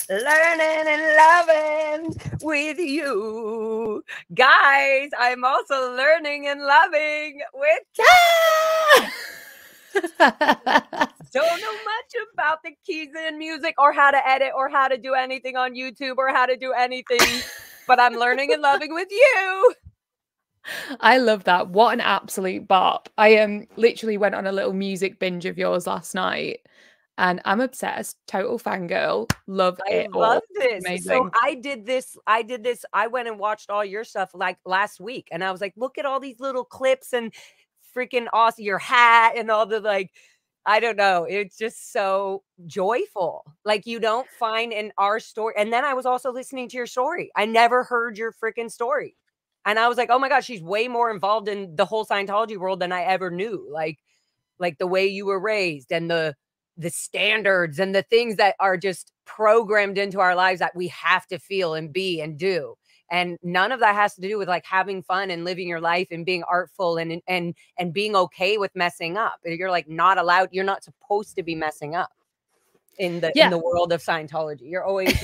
learning and loving with you. Guys, I'm also learning and loving with don't know much about the keys in music or how to edit or how to do anything on YouTube or how to do anything, but I'm learning and loving with you. I love that. What an absolute bop. I literally went on a little music binge of yours last night and I'm obsessed. Total fangirl. Love it all. I love this. Amazing. So I did this. I went and watched all your stuff like last week and I was like, look at all these little clips and freaking awesome, your hat and all the like, I don't know. It's just so joyful. Like you don't find in our story. And then I was also listening to your story. I never heard your freaking story. And I was like, oh my gosh, she's way more involved in the whole Scientology world than I ever knew. Like the way you were raised and the standards and the things that are just programmed into our lives that we have to feel and be and do. And none of that has to do with like having fun and living your life and being artful and being okay with messing up. You're like not allowed. You're not supposed to be messing up in the world of Scientology. You're always,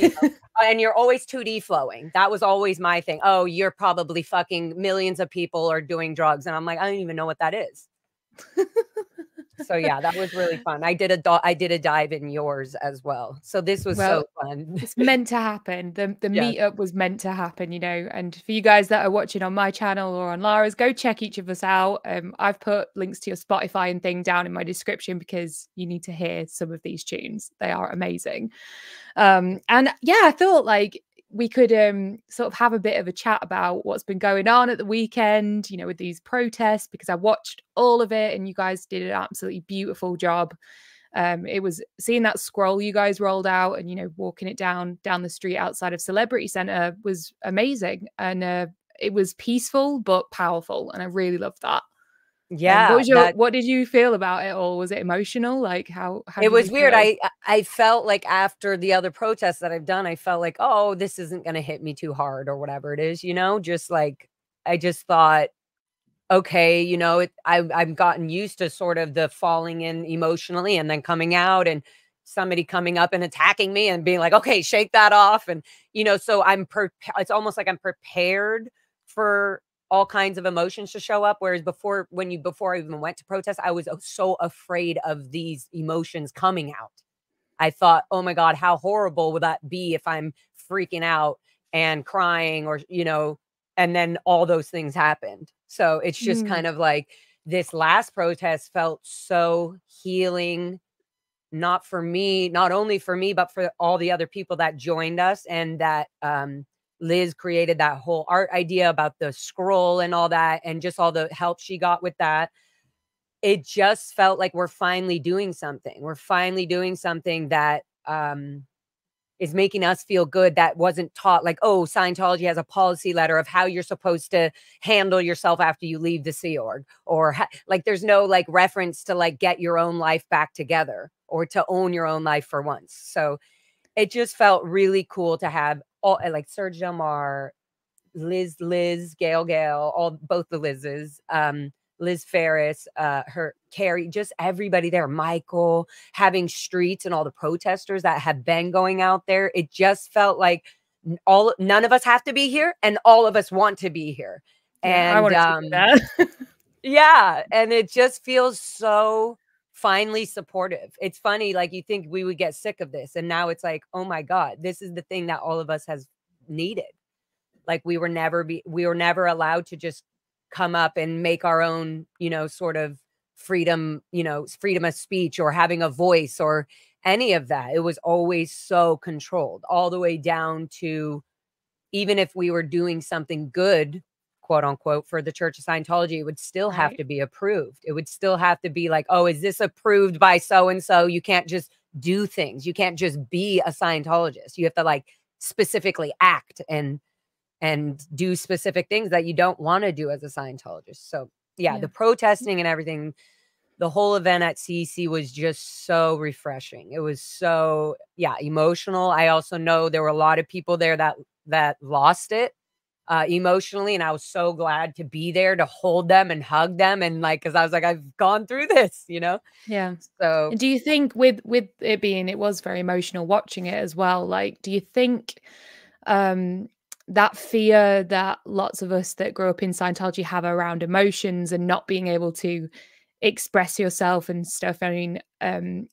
and you're always 2D flowing. That was always my thing. Oh, you're probably fucking millions of people are doing drugs. And I'm like, I don't even know what that is. So yeah, that was really fun. I did a dive in yours as well. So this was so fun. It's meant to happen. The meetup was meant to happen, you know. And for you guys that are watching on my channel or on Lara's, go check each of us out. I've put links to your Spotify and thing down in my description because you need to hear some of these tunes. They are amazing. And yeah, I thought like we could sort of have a bit of a chat about what's been going on at the weekend, you know, with these protests, because I watched all of it and you guys did an absolutely beautiful job. It was seeing that scroll you guys rolled out and, you know, walking it down the street outside of Celebrity Center was amazing. And it was peaceful, but powerful. And I really loved that. Yeah. What did you feel about it all? Was it emotional? Like how it was weird. I felt like after the other protests that I've done, I felt like, oh, this isn't going to hit me too hard or whatever it is, you know, just like, I just thought, okay, you know, I've gotten used to sort of the falling in emotionally and then coming out and somebody coming up and attacking me and being like, okay, shake that off. And, you know, so it's almost like I'm prepared for all kinds of emotions to show up. Whereas before I even went to protest, I was so afraid of these emotions coming out. I thought, oh my God, how horrible would that be if I'm freaking out and crying or, you know, and then all those things happened. So it's just kind of like this last protest felt so healing, not only for me, but for all the other people that joined us and that, Liz created that whole art idea about the scroll and all that, and just all the help she got with that. It just felt like we're finally doing something. We're finally doing something that is making us feel good, that wasn't taught. Like, oh, Scientology has a policy letter of how you're supposed to handle yourself after you leave the Sea Org, or like there's no like reference to like get your own life back together or to own your own life for once. So it just felt really cool to have all like Serge Del Mar, Liz, Gail, both the Liz's, Liz Ferris, her Carrie, just everybody there, Michael, having streets and all the protesters that have been going out there. It just felt like none of us have to be here and all of us want to be here. Yeah, and I want to that. Yeah, and it just feels so finally supportive. It's funny, like you think we would get sick of this, and now it's like, oh my God, this is the thing that all of us has needed. Like we were never allowed to just come up and make our own, you know, sort of freedom, you know, freedom of speech or having a voice or any of that. It was always so controlled, all the way down to even if we were doing something good, quote unquote, for the Church of Scientology, it would still have to be approved. It would still have to be like, oh, is this approved by so-and-so? You can't just do things. You can't just be a Scientologist. You have to like specifically act and do specific things that you don't want to do as a Scientologist. So yeah, the protesting and everything, the whole event at CEC was just so refreshing. It was so, emotional. I also know there were a lot of people there that lost it. emotionally, and I was so glad to be there to hold them and hug them, and like, because I was like, I've gone through this, you know. Yeah. So And do you think with it being, it was very emotional watching it as well, like, do you think that fear that lots of us that grew up in Scientology have around emotions and not being able to express yourself and stuff, I mean,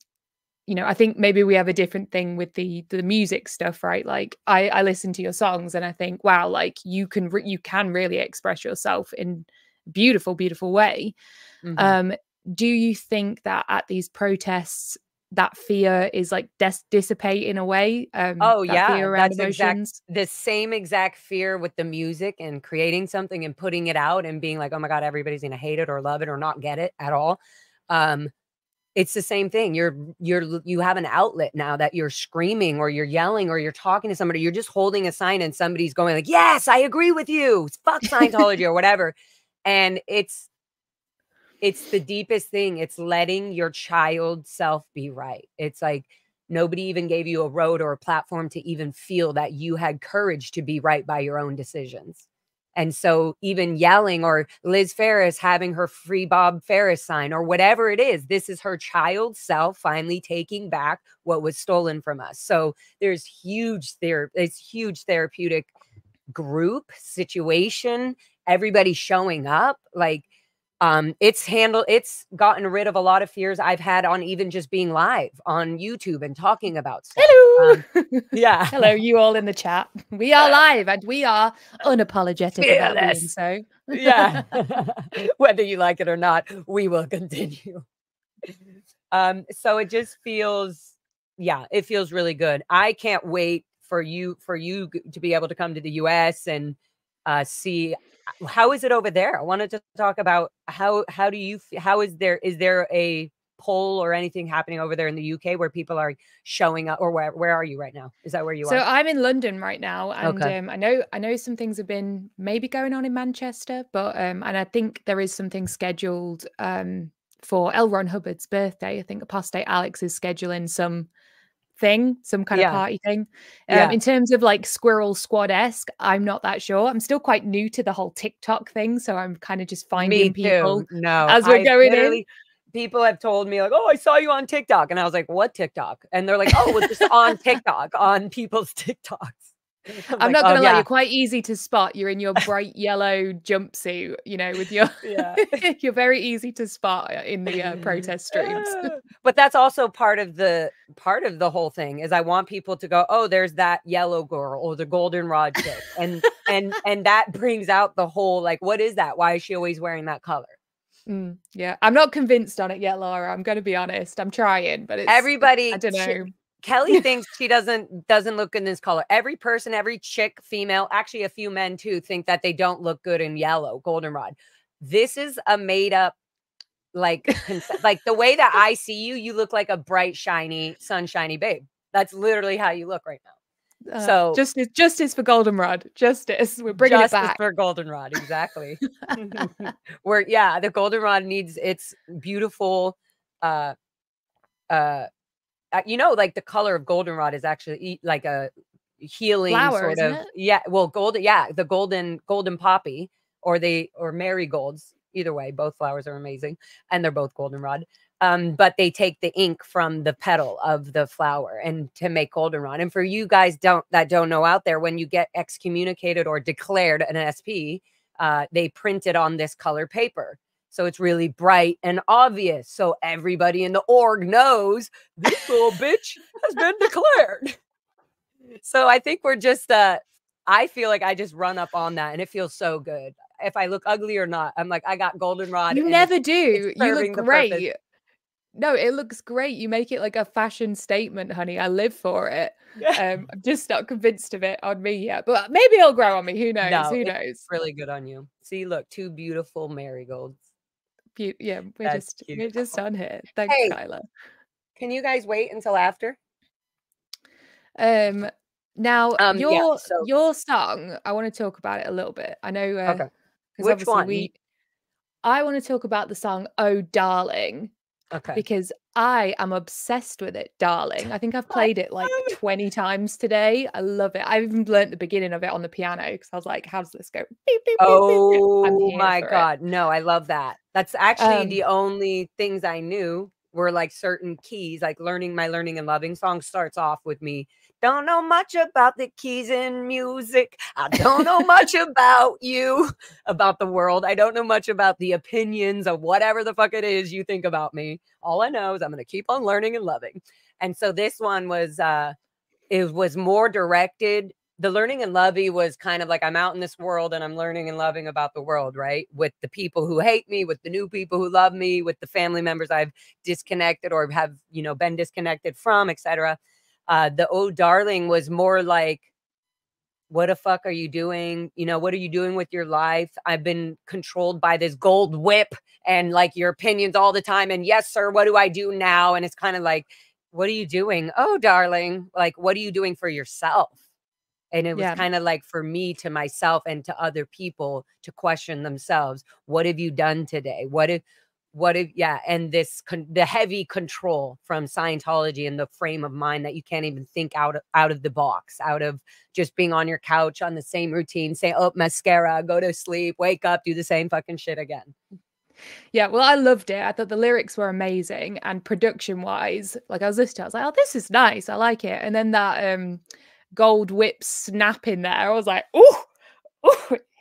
you know, I think maybe we have a different thing with the music stuff, right? Like I listen to your songs and I think, wow, like you can really express yourself in beautiful, beautiful way. mhm. Do you think that at these protests that fear is like dissipating away? Oh That yeah, fear around that's exact emotions? the same exact fear with the music and creating something and putting it out and being like, oh my god, everybody's gonna hate it or love it or not get it at all. um It's the same thing. You have an outlet now that you're screaming or you're yelling or you're talking to somebody. You're just holding a sign and somebody's going like, "Yes, I agree with you. Fuck Scientology," or whatever. And it's the deepest thing. It's letting your child self be right. It's like nobody even gave you a road or a platform to even feel that you had courage to be right by your own decisions. And so even yelling or Liz Ferris having her free Bob Ferris sign or whatever it is, this is her child self finally taking back what was stolen from us. So it's huge therapeutic group situation, everybody showing up, like it's gotten rid of a lot of fears I've had on even just being live on YouTube and talking about stuff. Hello. Yeah. Hello, you all in the chat. We are live and we are unapologetic about being Fearless. so. Yeah. Whether you like it or not, we will continue. So it just feels, yeah, it feels really good. I can't wait for you to be able to come to the US and see how is it over there. I wanted to talk about how do you how is there a poll or anything happening over there in the UK where people are showing up, or where are you right now? Is that where you So are? I'm in London right now, and Okay. I know some things have been maybe going on in Manchester, but and I think there is something scheduled for L. Ron Hubbard's birthday. I think Apostate Alex is scheduling some kind of Yeah. party thing. Yeah. In terms of like Squirrel Squad-esque, I'm not that sure. I'm still quite new to the whole TikTok thing, so I'm kind of just finding Me people too. No, as we're I've going in. literally people have told me like, "Oh, I saw you on TikTok." And I was like, "What TikTok?" And they're like, "Oh, well, just on TikTok, on people's TikToks." I was I'm like, not "Oh, gonna lie, you're yeah." quite easy to spot. You're in your bright yellow jumpsuit, you know, with your Yeah. you're very easy to spot in the protest streams. But that's also part of the whole thing is I want people to go, "Oh, there's that yellow girl or the goldenrod chick." And that brings out the whole like, what is that? Why is she always wearing that color? Yeah, I'm not convinced on it yet, Lara. I'm gonna be honest. I'm trying, but I Everybody don't know. Kelly thinks she doesn't look in this color. Every person, every chick, female, actually a few men too, think that they don't look good in yellow, goldenrod. This is a made up like the way that I see you, you look like a bright, shiny, sunshiny babe. That's literally how you look right now. So Justice for Goldenrod. Justice. We're bringing it justice back. for goldenrod, exactly. Where yeah, the goldenrod needs its beautiful uh uh like the color of goldenrod is actually like a healing Flower, sort isn't of, it? yeah, well, the golden poppy or marigolds. Either way, both flowers are amazing and they're both goldenrod. But they take the ink from the petal of the flower and to make goldenrod. And for you guys that don't know out there, when you get excommunicated or declared an SP, they print it on this color paper. So it's really bright and obvious. So everybody in the org knows this little bitch has been declared. So I think we're just I feel like I just run up on that and it feels so good. If I look ugly or not, I'm like, I got goldenrod You and never it's do. You look serving the purpose. great. No, it looks great. You make it like a fashion statement, honey. I live for it. I'm just not convinced of it on me yet, but maybe it'll grow on me. Who knows? No, Who it's knows? really good on you. See, look, two beautiful marigolds. Yeah, That's cute. we're just on here. Thanks, Hey, Kyla. can you guys wait until after? Um, Now Yeah, so your song, I want to talk about it a little bit. I know okay. because Which obviously one? I want to talk about the song "Oh Darling." Okay. Because I am obsessed with it, darling. I think I've played it like 20 times today. I love it. I even learnt the beginning of it on the piano because I was like, how does this go? Beep, beep, beep, beep, beep. I'm Oh here my for it. God. No, I love that. That's actually the only things I knew were like certain keys, like my learning and loving song starts off with me. Don't know much about the keys in music. I don't know much about you, about the world. I don't know much about the opinions of whatever the fuck it is you think about me. All I know is I'm going to keep on learning and loving. And so this one was, it was more directed. The learning and loving was kind of like I'm out in this world and I'm learning and loving about the world, right? With the people who hate me, with the new people who love me, with the family members I've disconnected or have, you know, been disconnected from, etc. The Oh Darling was more like, what the fuck are you doing? You know, what are you doing with your life? I've been controlled by this gold whip and like your opinions all the time. And yes, sir, what do I do now? And it's kind of like, what are you doing? Oh, darling, like, what are you doing for yourself? And it was kind of like for me to myself and to other people to question themselves. What have you done today? Yeah. And the heavy control from Scientology and the frame of mind that you can't even think out of the box, out of just being on your couch on the same routine, say, oh, mascara, go to sleep, wake up, do the same fucking shit again. Yeah, well, I loved it. I thought the lyrics were amazing, and production wise, like I was listening, I was like, oh, this is nice. I like it. And then that gold whip snap in there, I was like, oh,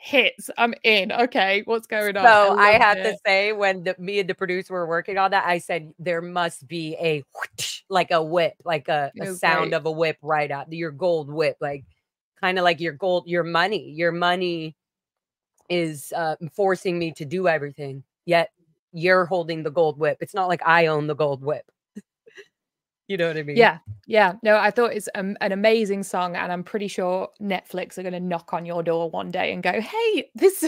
hits. I'm in. Okay, what's going on? So I have it. to say, when me and the producer were working on that, I said there must be a whoosh, like a whip, like a sound of a whip right out your gold whip, like kind of like your money. Your money is forcing me to do everything. Yet you're holding the gold whip. It's not like I own the gold whip. You know what I mean? Yeah. Yeah. No, I thought it's an amazing song, and I'm pretty sure Netflix are going to knock on your door one day and go, hey, this,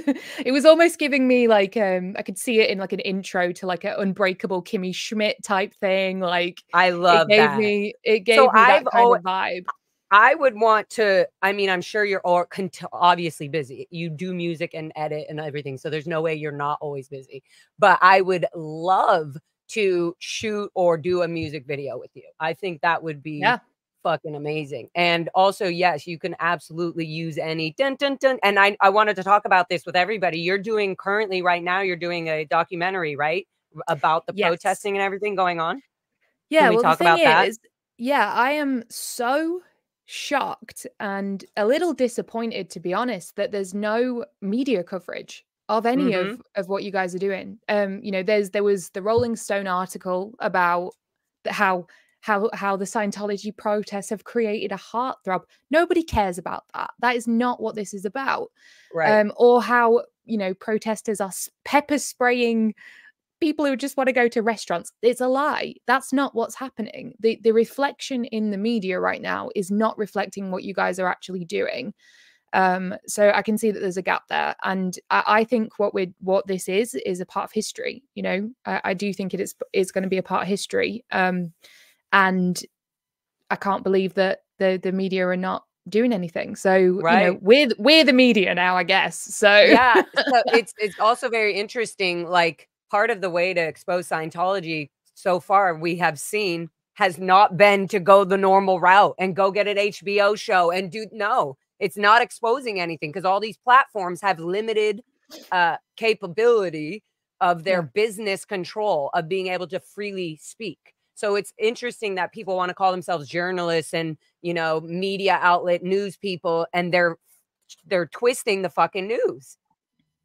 it was almost giving me like, I could see it in like an intro to like an Unbreakable Kimmy Schmidt type thing. Like, I love that. It gave me that kind of vibe. I would want to, I mean, I'm sure you're obviously busy. You do music and edit and everything. So there's no way you're not always busy. But I would love to shoot or do a music video with you. I think that would be fucking amazing. And also, yes, you can absolutely use any dun dun dun. And I wanted to talk about this with everybody. You're doing currently right now, you're doing a documentary, right? About the protesting and everything going on. Yeah. Can we talk about that? Yeah, I am so shocked and a little disappointed, to be honest, that there's no media coverage of any of what you guys are doing. You know, there was the Rolling Stone article about how the Scientology protests have created a heartthrob. Nobody cares about that. That is not what this is about. Right. Or how, you know, protesters are pepper spraying people who just want to go to restaurants. It's a lie. That's not what's happening. The reflection in the media right now is not reflecting what you guys are actually doing. So I can see that there's a gap there, and I think what this is a part of history. You know, I do think it's going to be a part of history, and I can't believe that the media are not doing anything. So you know, we're the media now, I guess. So yeah, so it's also very interesting. Like, part of the way to expose Scientology so far we have seen has not been to go the normal route and go get an HBO show and no, it's not exposing anything because all these platforms have limited capability of their business control of being able to freely speak. So it's interesting that people want to call themselves journalists and, you know, media outlet news people, and they're twisting the fucking news.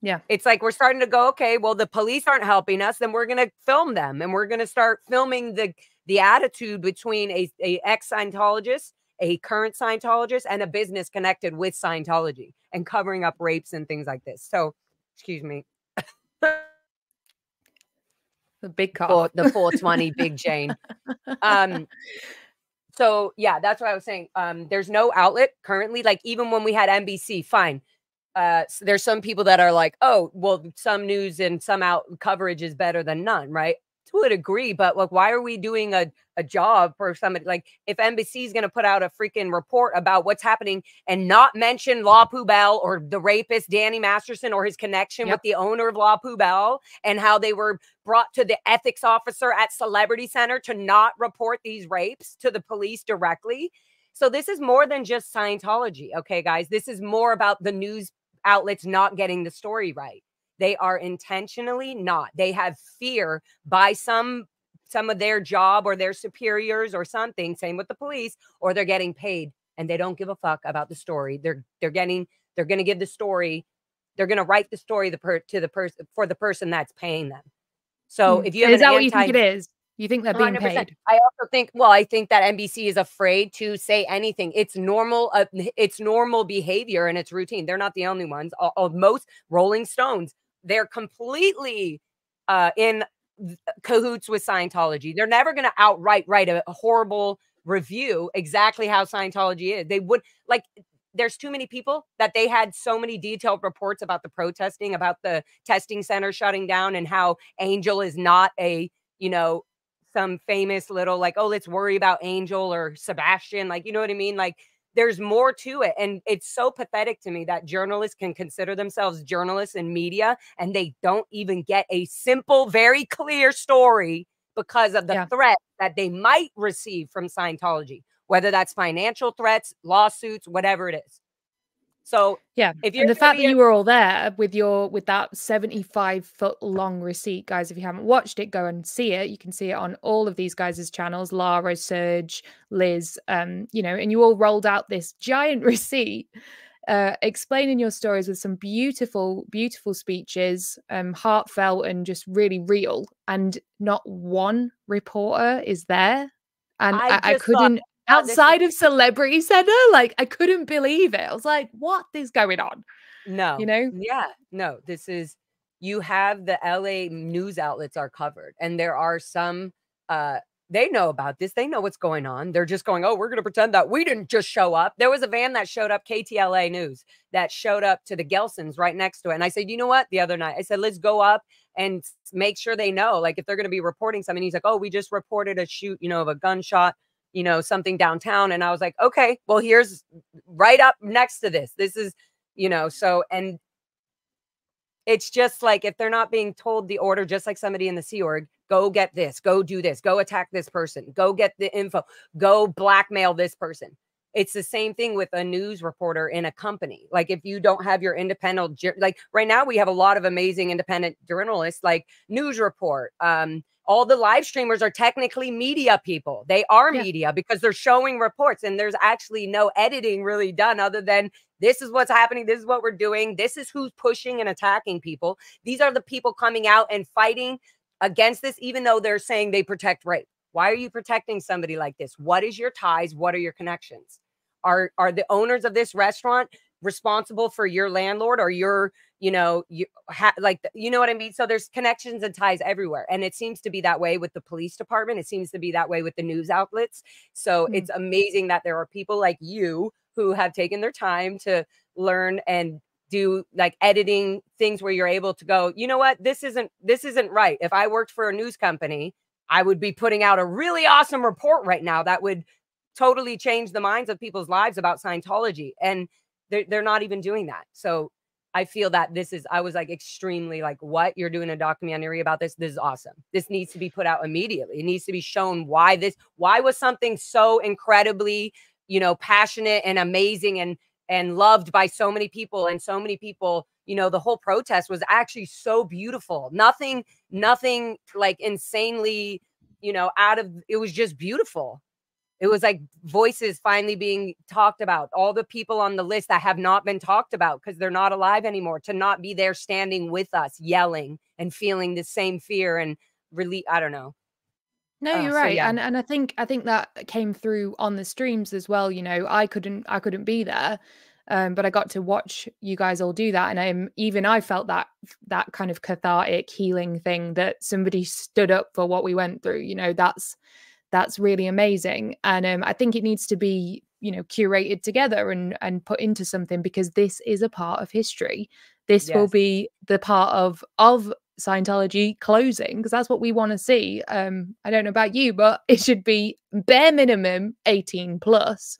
Yeah. It's like we're starting to go, okay, well, the police aren't helping us, then we're going to film them, and we're going to start filming the attitude between a ex-Scientologist, a current Scientologist, and a business connected with Scientology, and covering up rapes and things like this. So, excuse me. The big cough. The 420 Big Jane. So yeah, that's what I was saying. There's no outlet currently. Like, even when we had NBC, fine. So there's some people that are like, oh, well, some news and some coverage is better than none, right? to a degree, but like, why are we doing a job for somebody? Like, if NBC is going to put out a freaking report about what's happening and not mention La Poubelle or the rapist Danny Masterson or his connection with the owner of La Poubelle and how they were brought to the ethics officer at Celebrity Center to not report these rapes to the police directly. So this is more than just Scientology. Okay, guys, this is more about the news outlets not getting the story right. They are intentionally not. They have fear by some of their job or their superiors or something. Same with the police, or they're getting paid and they don't give a fuck about the story. They're going to give the story. They're going to write the story for the person that's paying them. So if you have is that what you think it is? You think they're being 100%. paid? I also think, well, I think that NBC is afraid to say anything. It's normal. It's normal behavior and it's routine. They're not the only ones. Most Rolling Stones, they're completely in cahoots with Scientology. They're never going to outright write a horrible review exactly how Scientology is. They would like. There's too many people that they had so many detailed reports about the protesting, about the testing center shutting down, and how Angel is not a, some famous little like, oh, let's worry about Angel or Sebastian. Like, you know what I mean? Like, there's more to it. And it's so pathetic to me that journalists can consider themselves journalists in media and they don't even get a simple, very clear story because of the threat that they might receive from Scientology, whether that's financial threats, lawsuits, whatever it is. So if you're and the fact that you were all there with that 75-foot long receipt, guys, if you haven't watched it, go and see it. You can see it on all of these guys' channels, Lara, Serge, Liz, and you all rolled out this giant receipt, explaining your stories with some beautiful, beautiful speeches, heartfelt and just really real. And not one reporter is there. And I couldn't, outside of Celebrity Center, like, I couldn't believe it. I was like, what is going on? No. No, this is, you have the LA news outlets are covered. And there are some, they know about this. They know what's going on. They're just going, oh, we're going to pretend that we didn't just show up. There was a van that showed up, KTLA News, that showed up to the Gelsons right next to it. And I said, you know what? The other night, I said, let's go up and make sure they know, like, if they're going to be reporting something. He's like, oh, we just reported a shoot, of a gunshot, something downtown. And I was like, okay, well, here's right up next to this. This is, so, and it's just like, if they're not being told the order, just like somebody in the Sea Org, go get this, go do this, go attack this person, go get the info, go blackmail this person. It's the same thing with a news reporter in a company. Like, if you don't have your independent, like right now we have a lot of amazing independent journalists, like News Report. All the live streamers are technically media people. They are media because they're showing reports, and there's actually no editing really done other than this is what's happening. This is what we're doing. This is who's pushing and attacking people. These are the people coming out and fighting against this, even though they're saying they protect rape. Why are you protecting somebody like this? What is your ties? What are your connections? Are the owners of this restaurant responsible for your landlord or your, you know what I mean? So there's connections and ties everywhere. And it seems to be that way with the police department. It seems to be that way with the news outlets. So it's amazing that there are people like you who have taken their time to learn and do like editing things where you're able to go, you know what, this isn't right. If I worked for a news company, I would be putting out a really awesome report right now that would totally change the minds of people's lives about Scientology. And they're not even doing that. So I feel that I was like extremely like, what, you're doing a documentary about this? This is awesome. This needs to be put out immediately. It needs to be shown why was something so incredibly, passionate and amazing and loved by so many people, and so many people, the whole protest was actually so beautiful. Nothing like insanely, it was just beautiful. It was like voices finally being talked about. All the people on the list that have not been talked about because they're not alive anymore, to not be there standing with us, yelling and feeling the same fear and really, I don't know. No, you're right. So, yeah. And I think that came through on the streams as well. I couldn't be there. But I got to watch you guys all do that. And I felt that kind of cathartic healing thing, that somebody stood up for what we went through. That's really amazing. And I think it needs to be, curated together and put into something, because this is a part of history. This will be the part of Scientology closing, because that's what we want to see. I don't know about you, but it should be bare minimum 18 plus.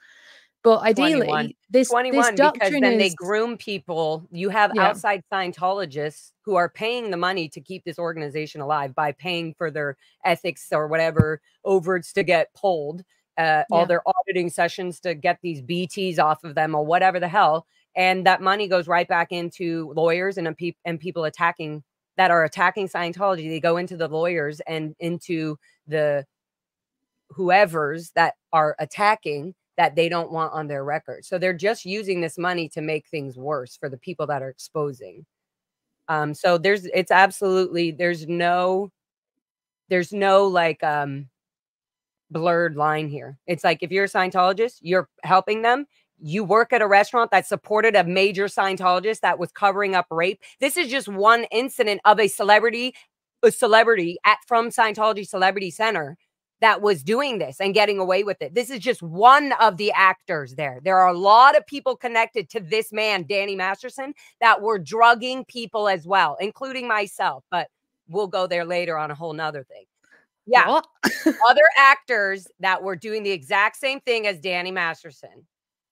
But ideally, 21. this 21, because doctrine then they is groom people. You have outside Scientologists who are paying the money to keep this organization alive by paying for their ethics or whatever overage to get pulled, all their auditing sessions to get these BTs off of them or whatever the hell. And that money goes right back into lawyers and people attacking that are attacking Scientology. They go into the lawyers and into the whoever's that are attacking that they don't want on their record. So they're just using this money to make things worse for the people that are exposing. So it's absolutely, there's no like, blurred line here. It's like, if you're a Scientologist, you're helping them. You work at a restaurant that supported a major Scientologist that was covering up rape. This is just one incident of a celebrity from Scientology Celebrity Center that was doing this and getting away with it. This is just one of the actors there. There are a lot of people connected to this man, Danny Masterson, that were drugging people as well, including myself. But we'll go there later on a whole nother thing. Yeah. Other actors that were doing the exact same thing as Danny Masterson.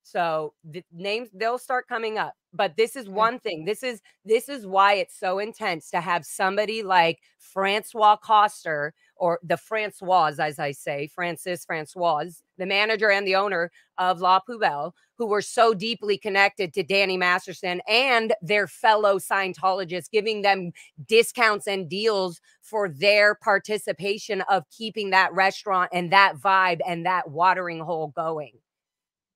So the names, they'll start coming up. But this is one thing. This is why it's so intense to have somebody like Francois Coster, or the Francoise, as I say, Francoise, the manager and the owner of La Poubelle, who were so deeply connected to Danny Masterson and their fellow Scientologists, giving them discounts and deals for their participation of keeping that restaurant and that vibe and that watering hole going.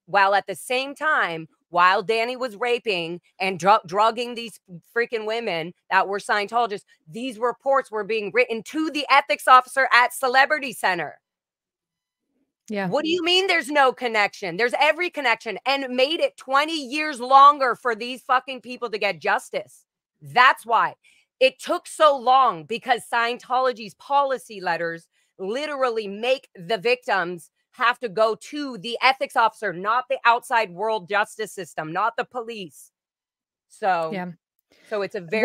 While at the same time, while Danny was raping and drugging these freaking women that were Scientologists, these reports were being written to the ethics officer at Celebrity Center. Yeah. What do you mean there's no connection? There's every connection, and it made it 20 years longer for these fucking people to get justice. That's why it took so long, because Scientology's policy letters literally make the victims have to go to the ethics officer, not the outside world justice system, not the police. So yeah. So it's a very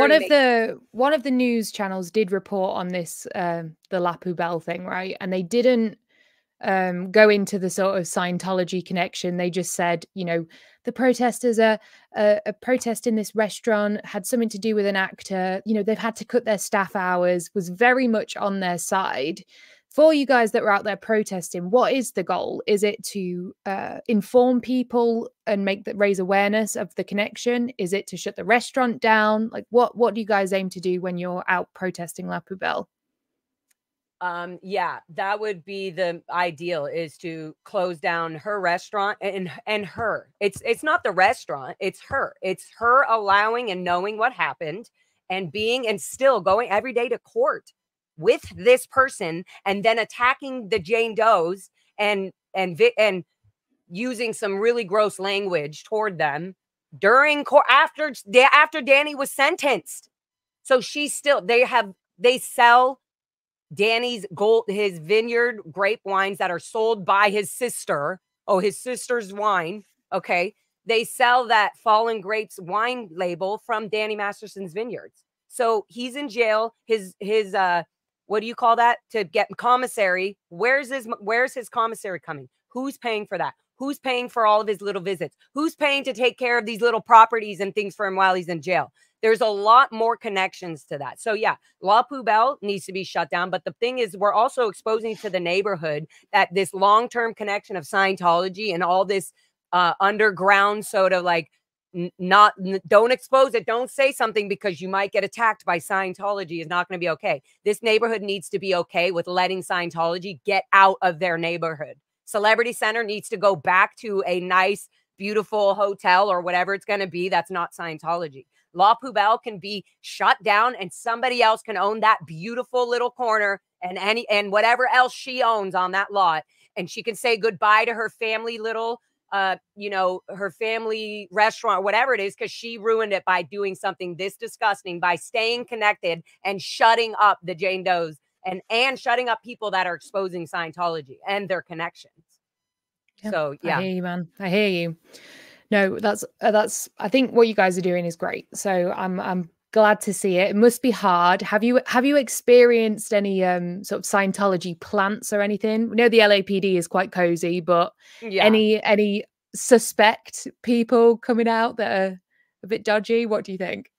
one of the news channels did report on this the La Poubelle thing, right? And they didn't go into the sort of Scientology connection. They just said, you know, the protesters are protest in this restaurant had something to do with an actor. You know, they've had to cut their staff hours, was very much on their side. For you guys that were out there protesting, what is the goal? Is it to inform people and raise awareness of the connection? Is it to shut the restaurant down? Like, what do you guys aim to do when you're out protesting La Poubelle? Yeah, that would be the ideal, is to close down her restaurant and her. It's not the restaurant, it's her. It's her allowing and knowing what happened and being and still going every day to court with this person, and then attacking the Jane Does and using some really gross language toward them during court after Danny was sentenced. So she's still, they sell Danny's his vineyard grape wines that are sold by his sister. Oh, his sister's wine. Okay. They sell that Fallen Grapes wine label from Danny Masterson's vineyards. So he's in jail. His what do you call that? To get commissary. Where's his commissary coming? Who's paying for that? Who's paying for all of his little visits? Who's paying to take care of these little properties and things for him while he's in jail? There's a lot more connections to that. So yeah, La Poubelle needs to be shut down. But the thing is, we're also exposing to the neighborhood that this long-term connection of Scientology and all this underground sort of like, don't expose it. Don't say something because you might get attacked by Scientology is not going to be okay. This neighborhood needs to be okay with letting Scientology get out of their neighborhood. Celebrity Center needs to go back to a nice, beautiful hotel or whatever it's going to be. That's not Scientology. La Poubelle can be shut down and somebody else can own that beautiful little corner and whatever else she owns on that lot. And she can say goodbye to her family little, her family restaurant, whatever it is, because she ruined it by doing something this disgusting, by staying connected and shutting up the Jane Does and shutting up people that are exposing Scientology and their connections. Yeah, so yeah. I hear you, man. I hear you. No, that's I think what you guys are doing is great. So I'm glad to see it. It must be hard. Have you experienced any sort of Scientology plants or anything? We know the LAPD is quite cozy, but Yeah. any suspect people coming out that are a bit dodgy? What do you think?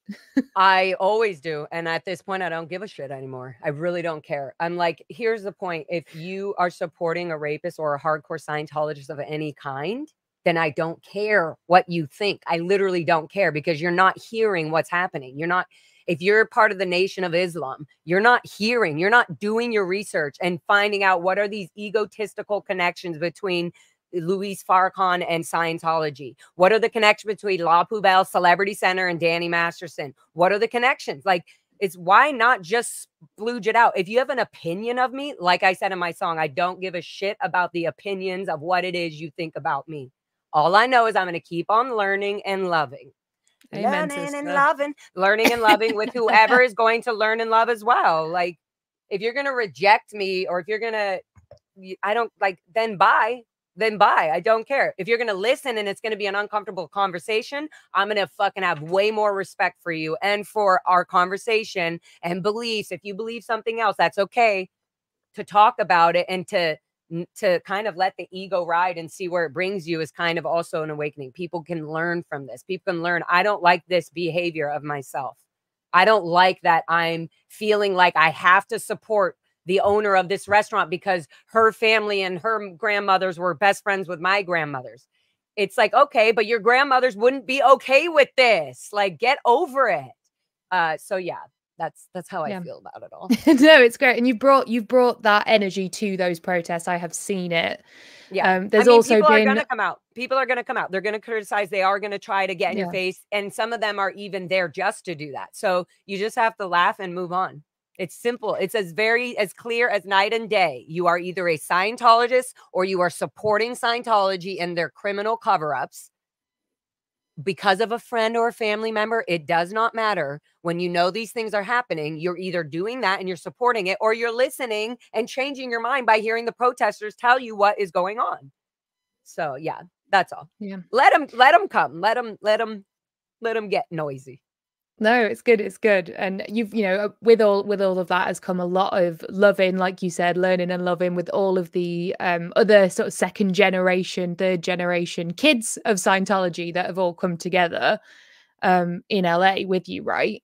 I always do. And at this point, I don't give a shit anymore. I really don't care. I'm like, here's the point. If you are supporting a rapist or a hardcore Scientologist of any kind, then I don't care what you think. I literally don't care, because you're not hearing what's happening. You're not, if you're part of the Nation of Islam, you're not hearing, you're not doing your research and finding out what are these egotistical connections between Louis Farrakhan and Scientology. What are the connections between La Poubelle, Celebrity Center, and Danny Masterson? What are the connections? Like, it's why not just splooge it out? If you have an opinion of me, like I said in my song, I don't give a shit about the opinions of what it is you think about me. All I know is I'm going to keep on learning and loving. Amen, learning sister. and loving, learning and loving with whoever is going to learn and love as well. Like, if you're going to reject me, or if you're going to, I don't like, then bye. Then bye. I don't care. If you're going to listen and it's going to be an uncomfortable conversation, I'm going to fucking have way more respect for you and for our conversation and beliefs. If you believe something else, that's okay to talk about it, and to kind of let the ego ride and see where it brings you is kind of also an awakening. People can learn from this. People can learn. I don't like this behavior of myself. I don't like that I'm feeling like I have to support the owner of this restaurant because her family and her grandmothers were best friends with my grandmothers. It's like, okay, but your grandmothers wouldn't be okay with this. Like, get over it. So yeah, that's how I feel about it all. No, it's great. And you've brought that energy to those protests. I have seen it. Yeah. There's also people been, are going to come out. People are going to come out. They're going to criticize. They are going to try to get in your face. And some of them are even there just to do that. So you just have to laugh and move on. It's simple. It's as clear as night and day. You are either a Scientologist or you are supporting Scientology and their criminal cover-ups because of a friend or a family member. It does not matter. When you know these things are happening, you're either doing that and you're supporting it, or you're listening and changing your mind by hearing the protesters tell you what is going on. So yeah, that's all. Yeah. Let them come. Let them get noisy. No, it's good. It's good. And with all of that has come a lot of loving, like you said, learning and loving with all of the other sort of second generation, third generation kids of Scientology that have all come together in LA with you, right?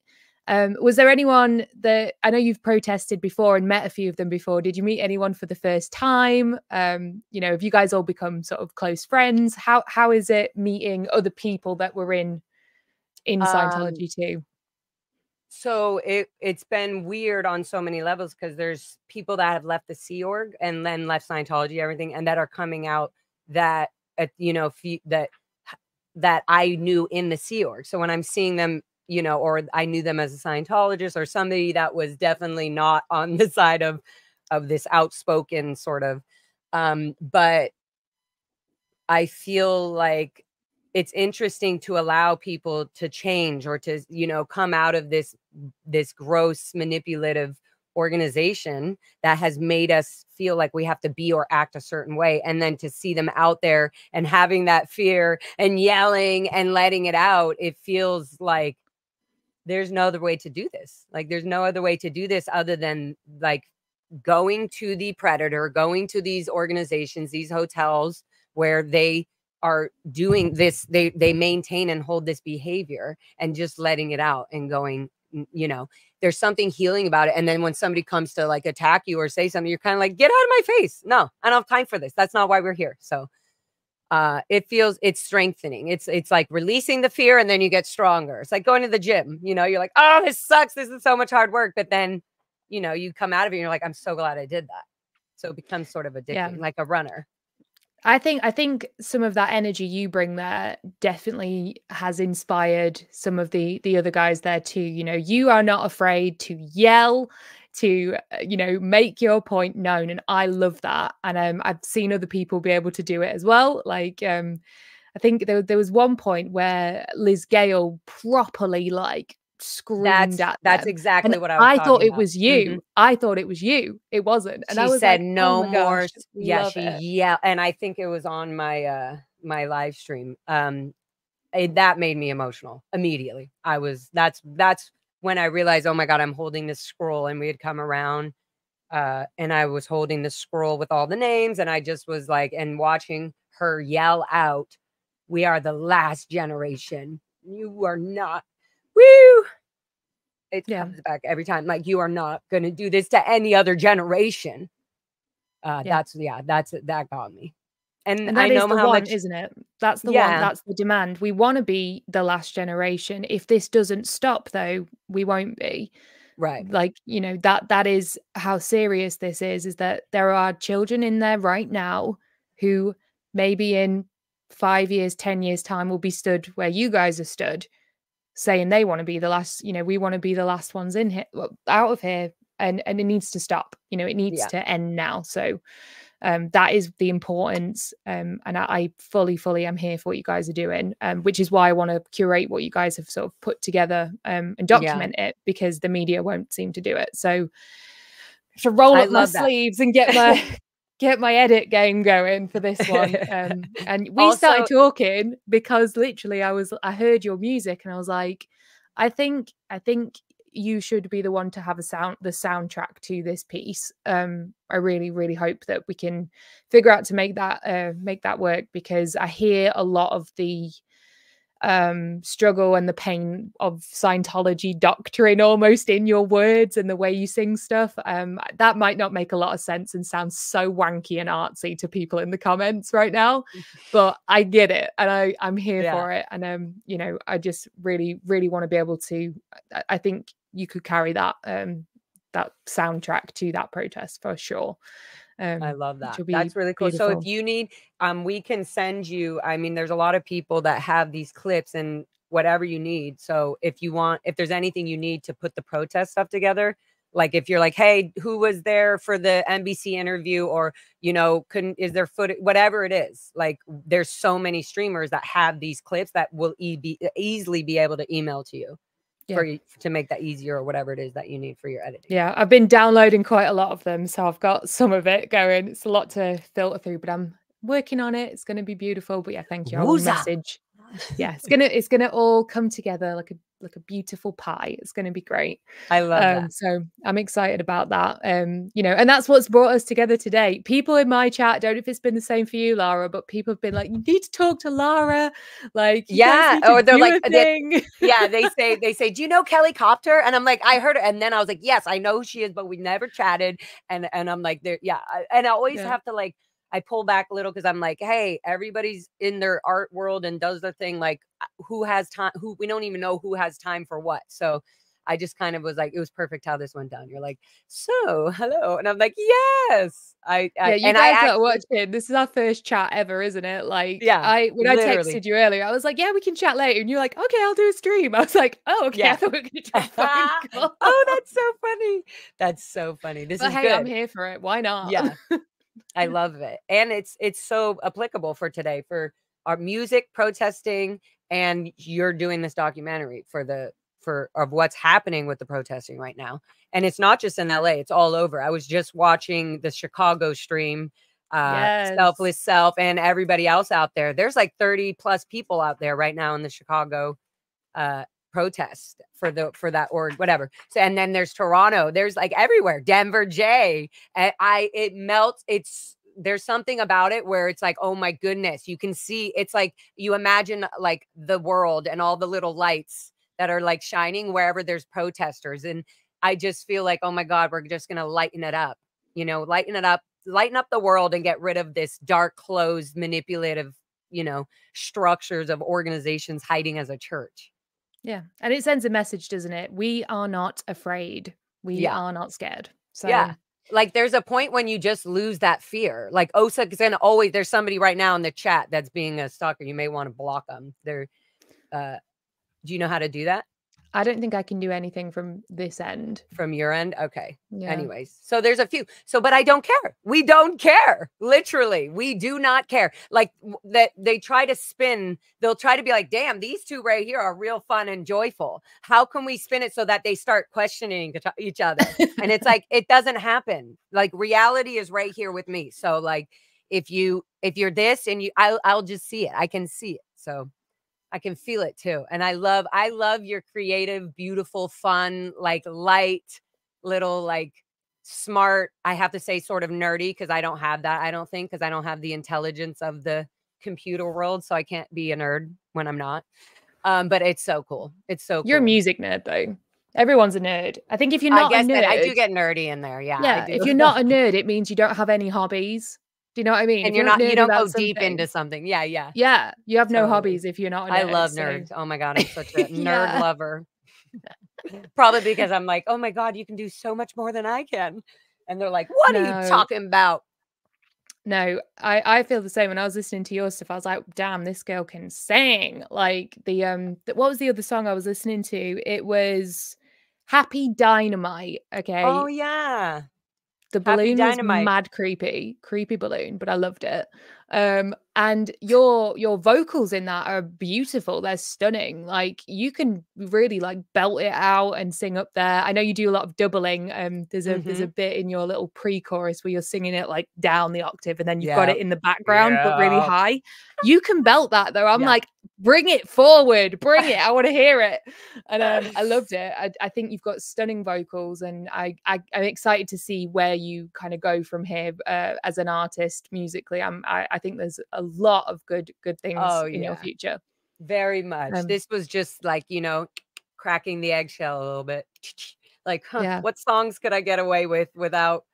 Was there anyone that, I know you've protested before and met a few of them before. Did you meet anyone for the first time? Have you guys all become sort of close friends? How is it meeting other people that were in Scientology too? So it's been weird on so many levels, because there's people that have left the Sea Org and then left Scientology, everything, and that are coming out that that I knew in the Sea Org. So when I'm seeing them, or I knew them as a Scientologist or somebody that was definitely not on the side of this outspoken sort of, but I feel like it's interesting to allow people to change, or to, come out of this gross manipulative organization that has made us feel like we have to be or act a certain way. And then to see them out there and having that fear and yelling and letting it out, it feels like there's no other way to do this. Like, there's no other way to do this other than like going to the predator, going to these organizations, these hotels where they are doing this, they maintain and hold this behavior, and just letting it out and going, there's something healing about it. And then when somebody comes to like attack you or say something, you're kind of like, get out of my face. No, I don't have time for this. That's not why we're here. So it's strengthening. It's like releasing the fear, and then you get stronger. It's like going to the gym, you're like, oh, this sucks. This is so much hard work. But then, you come out of it and you're like, I'm so glad I did that. So it becomes sort of addicting, like a runner. I think some of that energy you bring there definitely has inspired some of the other guys there too. You are not afraid to yell, to make your point known, and I love that. And I've seen other people be able to do it as well. Like I think there was one point where Liz Gale properly like screamed at that's them. exactly And what I was I thought talking it about. was you. I thought it was you. It wasn't. And I She was said like, no oh my more. gosh, Yeah, love she it. yelled, and I think it was on my my live stream. That made me emotional immediately. That's when I realized, oh my God, I'm holding this scroll, and we had come around, and I was holding the scroll with all the names, and I just was like, and watching her yell out, "We are the last generation. You are not." Woo! It comes back every time. Like, you are not going to do this to any other generation. That got me. And that I know is the how one, much, isn't it? That's the one. That's the demand. We want to be the last generation. If this doesn't stop, though, we won't be. Right. Like, you know, that is how serious this is that there are children in there right now who maybe in 5 years, 10 years time will be stood where you guys are stood, saying they want to be the last, you know, we want to be the last ones in here, out of here. And it needs to stop, you know, it needs to end now. So that is the importance. And I fully am here for what you guys are doing, which is why I want to curate what you guys have sort of put together and document it, because the media won't seem to do it. So to roll up my sleeves and get my edit game going for this one. And we also started talking because literally I heard your music and I was like, I think you should be the one to have the soundtrack to this piece. I really hope that we can figure out to make that work, because I hear a lot of the struggle and the pain of Scientology doctrine almost in your words and the way you sing stuff. That might not make a lot of sense and sounds so wanky and artsy to people in the comments right now, but I get it and I'm here for it. And you know, I just really want to be able to, I think you could carry that that soundtrack to that protest for sure. I love that. That's really cool. Beautiful. So if you need, we can send you, I mean, there's a lot of people that have these clips and whatever you need. So if you want, if there's anything you need to put the protest stuff together, like if you're like, hey, who was there for the NBC interview, or, you know, is there footage, whatever it is, like there's so many streamers that have these clips that will easily be able to email to you. For you to make that easier, or whatever it is that you need for your editing. Yeah, I've been downloading quite a lot of them, so I've got some of it going. It's a lot to filter through, but I'm working on it. It's going to be beautiful. But yeah, thank you. I will message. Yeah, it's gonna all come together like a beautiful pie. It's going to be great. I love that. So I'm excited about that. You know, and that's what's brought us together today. People in my chat, I don't know if it's been the same for you, Lara, but people have been like, you need to talk to Lara. Like, or they're like, they say, do you know Kelli Copter? And I'm like, I heard her. And then I was like, yes, I know who she is, but we never chatted. And I'm like, and I always have to like, I pull back a little because I'm like, hey, everybody's in their art world and does their thing. Like, who has time? We don't even know who has time for what. So I just kind of was like, it was perfect how this went down. You're like, so hello. And I'm like, yes. You guys are watching. This is our first chat ever, isn't it? Like, when I texted you earlier, I was like, yeah, we can chat later. And you're like, okay, I'll do a stream. I was like, oh, okay. I thought we were going to do a phone call. Oh, that's so funny. That's so funny. This is good. I'm here for it. Why not? Yeah. I love it. And it's so applicable for today, for our music, protesting, and you're doing this documentary of what's happening with the protesting right now. And it's not just in LA, it's all over. I was just watching the Chicago stream, Selfless Self, and everybody else out there. There's like 30 plus people out there right now in the Chicago protest for that or whatever. So, and then there's Toronto, there's like everywhere, Denver, Jay, and it melts. There's something about it where it's like, oh my goodness, you can see, it's like you imagine like the world and all the little lights that are like shining wherever there's protesters. And I just feel like, oh my God, we're just gonna lighten it up, you know, lighten up the world and get rid of this dark, closed, manipulative, you know, structures of organizations hiding as a church. Yeah. And it sends a message, doesn't it? We are not afraid. We are not scared. So like there's a point when you just lose that fear. Like Osa is gonna always, there's somebody right now in the chat that's being a stalker. You may want to block them. Do you know how to do that? I don't think I can do anything from this end. From your end? Okay. Yeah. Anyways, so there's a few. So, but I don't care. We don't care. Literally, we do not care. Like that they try to spin. They'll try to be like, damn, these two right here are real fun and joyful. How can we spin it so that they start questioning each other? And it's like, it doesn't happen. Like reality is right here with me. So like, if you're this and I'll just see it. I can see it. So I can feel it too. And I love your creative, beautiful, fun, like light, little, like smart, I have to say sort of nerdy, because I don't have that, I don't think, because I don't have the intelligence of the computer world. So I can't be a nerd when I'm not. But it's so cool. It's so cool. You're a music nerd though. Everyone's a nerd. I think if you're I not a guess that I do nerd, get nerdy in there. Yeah, I yeah, do. if you're not a nerd, it means you don't have any hobbies. Do you know what I mean? And If you're you're not not, you nerdy don't go about deep into something, something. Yeah, yeah. yeah, you have no Totally. hobbies if you're not a I nerd. love So nerds. Oh my God, I'm such a nerd yeah. lover. Probably because I'm like, oh my God, you can do so much more than I can. And they're like, what are you talking about? No, I feel the same. When I was listening to your stuff, I was like, damn, this girl can sing. Like what was the other song I was listening to? It was Happy Dynamite. Okay. Oh yeah. The Happy balloon was Dynamite. mad creepy balloon, but I loved it. And your vocals in that are beautiful. They're stunning. Like you can really like belt it out and sing up there. I know you do a lot of doubling. There's a bit in your little pre-chorus where you're singing it like down the octave and then you've got it in the background, but really high. You can belt that though. I'm like, bring it forward, bring it. I want to hear it. And I loved it. I think you've got stunning vocals, and I'm excited to see where you kind of go from here as an artist musically. I think there's a lot of good things in your future. Very much. This was just like, you know, cracking the eggshell a little bit. Like, what songs could I get away with without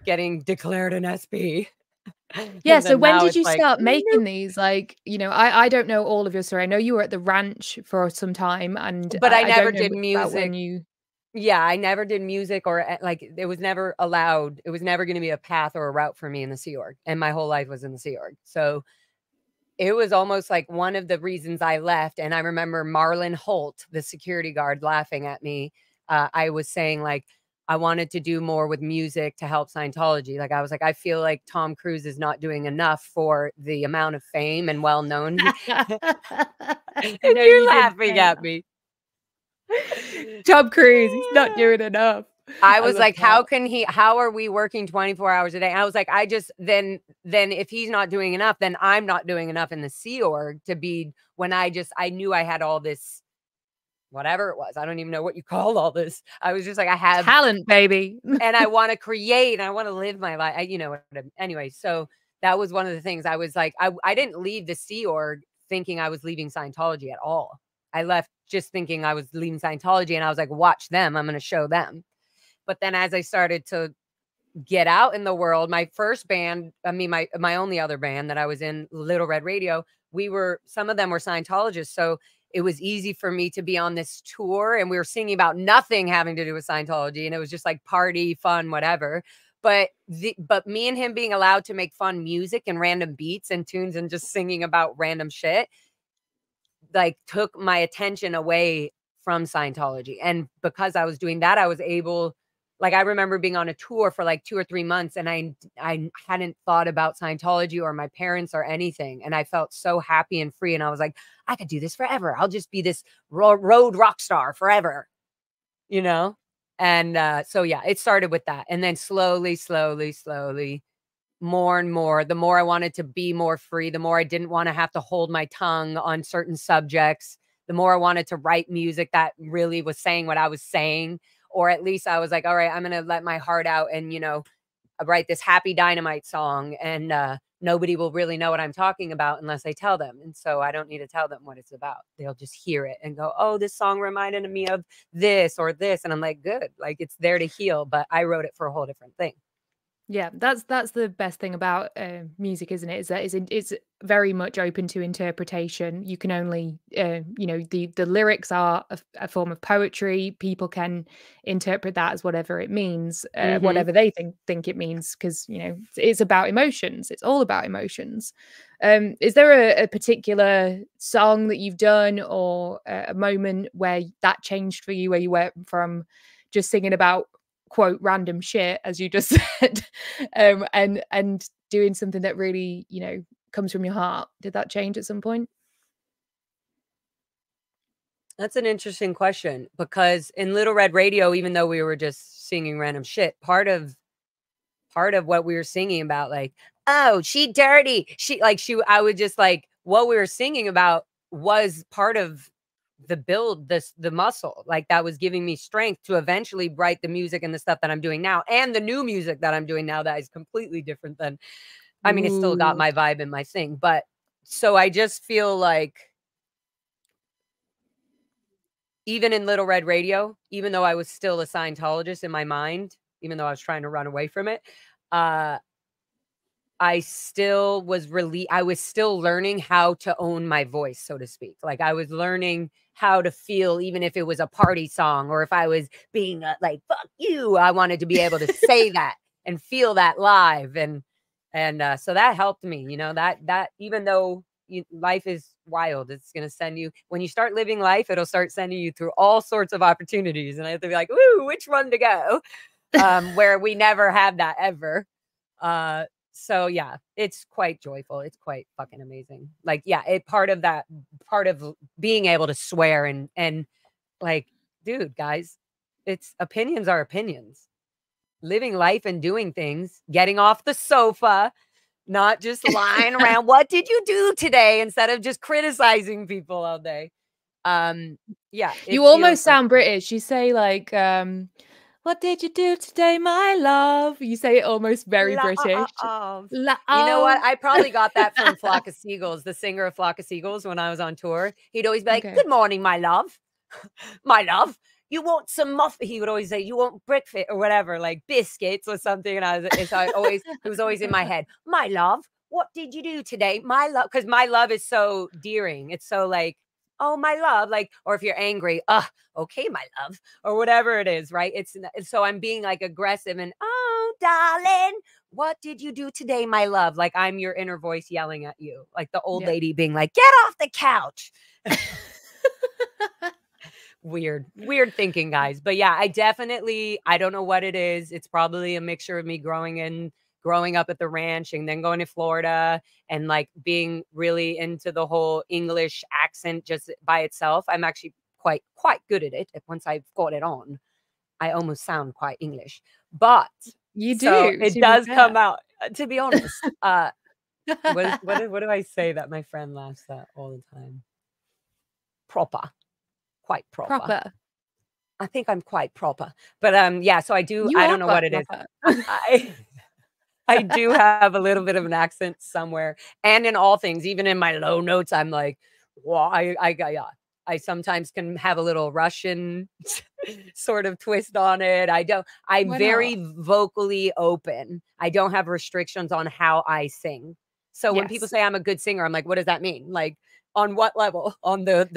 getting declared an SB? Yeah, so when did you start making these? Like, you know, I don't know all of your story. I know you were at the ranch for some time, and but I never don't know did music. When you... Yeah, I never did music, or like it was never allowed. It was never going to be a path or a route for me in the Sea Org, and my whole life was in the Sea Org. So it was almost like one of the reasons I left. And I remember Marlon Holt, the security guard, laughing at me. I was saying like, I wanted to do more with music to help Scientology. Like, I was like, I feel like Tom Cruise is not doing enough for the amount of fame and well-known. And you're laughing at me. Tom Cruise, he's not doing enough. I was like, how are we working 24 hours a day? And I was like, then if he's not doing enough, then I'm not doing enough in the Sea Org to be, when I knew I had all this, whatever it was. I don't even know what you call all this. I was just like, I have talent, baby. And I want to create, and I want to live my life. You know, anyway, so that was one of the things. I was like, I didn't leave the Sea Org thinking I was leaving Scientology at all. I left just thinking I was leaving Scientology, and I was like, watch them. I'm going to show them. But then as I started to get out in the world, my first band, I mean, my only other band that I was in, Little Red Radio, some of them were Scientologists. So it was easy for me to be on this tour, and we were singing about nothing having to do with Scientology. And it was just like party, fun, whatever. But me and him being allowed to make fun music and random beats and tunes and just singing about random shit, like took my attention away from Scientology. And because I was doing that, I was able, like, I remember being on a tour for like 2 or 3 months, and I hadn't thought about Scientology or my parents or anything. And I felt so happy and free. And I was like, I could do this forever. I'll just be this road rock star forever, you know? And so, yeah, it started with that. And then slowly, more and more, the more I wanted to be more free, the more I didn't want to have to hold my tongue on certain subjects, the more I wanted to write music that really was saying what I was saying. Or at least I was like, all right, I'm going to let my heart out and, you know, write this Happy Dynamite song, and nobody will really know what I'm talking about unless I tell them. And so I don't need to tell them what it's about. They'll just hear it and go, oh, this song reminded me of this or this. And I'm like, good, like it's there to heal, but I wrote it for a whole different thing. Yeah, that's the best thing about music, isn't it? Is that it's very much open to interpretation. You can only, you know, the lyrics are a form of poetry. People can interpret that as whatever it means, whatever they think it means, because, you know, it's about emotions. It's all about emotions. Is there a particular song that you've done or a moment where that changed for you, where you went from just singing about, quote, random shit, as you just said, and doing something that really, you know, comes from your heart? Did that change at some point? That's an interesting question, because in Little Red Radio, even though we were just singing random shit, part of what we were singing about, like, oh, she dirty, I would just like, what we were singing about was part of the build, the muscle, like that was giving me strength to eventually write the music and the stuff that I'm doing now, and the new music that I'm doing now that is completely different than, I mean, it's still got my vibe and my thing, but so I just feel like even in Little Red Radio, even though I was still a Scientologist in my mind, even though I was trying to run away from it, I still was I was still learning how to own my voice, so to speak. Like I was learning how to feel, even if it was a party song or if I was being like, fuck you, I wanted to be able to say that and feel that live. And so that helped me, you know, that even though life is wild, it's going to send you, when you start living life, it'll start sending you through all sorts of opportunities. And I have to be like, ooh, which one to go? Where we never have that ever. So yeah, it's quite joyful. It's quite fucking amazing. Like, yeah, part of being able to swear and like, dude, guys, it's opinions are opinions. Living life and doing things, getting off the sofa, not just lying around. What did you do today? Instead of just criticizing people all day. Yeah. You almost sound British. You say like, what did you do today, my love? You say it almost very British. You know what? I probably got that from Flock of Seagulls, the singer of Flock of Seagulls, when I was on tour. He'd always be like, good morning, my love. My love, you want some muffin? He would always say, you want breakfast or whatever, like biscuits or something. And it was always in my head, my love, what did you do today? My love, because my love is so dearing. It's so like, oh, my love, like, or if you're angry, okay, my love, or whatever it is, right? It's so I'm being like aggressive and, oh, darling, what did you do today, my love? Like I'm your inner voice yelling at you, like the old lady being like, get off the couch. Weird thinking, guys. But yeah, I don't know what it is. It's probably a mixture of me growing up at the ranch and then going to Florida and like being really into the whole English accent just by itself. I'm actually quite good at it. Once I've got it on, I almost sound quite English, but you do. So it does come out, to be honest. What do I say that my friend laughs at all the time? Proper. Quite proper. I think I'm quite proper, but yeah. So I don't know what it is. I do have a little bit of an accent somewhere, and in all things, even in my low notes, I'm like, well, I sometimes can have a little Russian sort of twist on it. I'm very vocally open. I don't have restrictions on how I sing. So when people say I'm a good singer, I'm like, what does that mean? Like, on what level? On the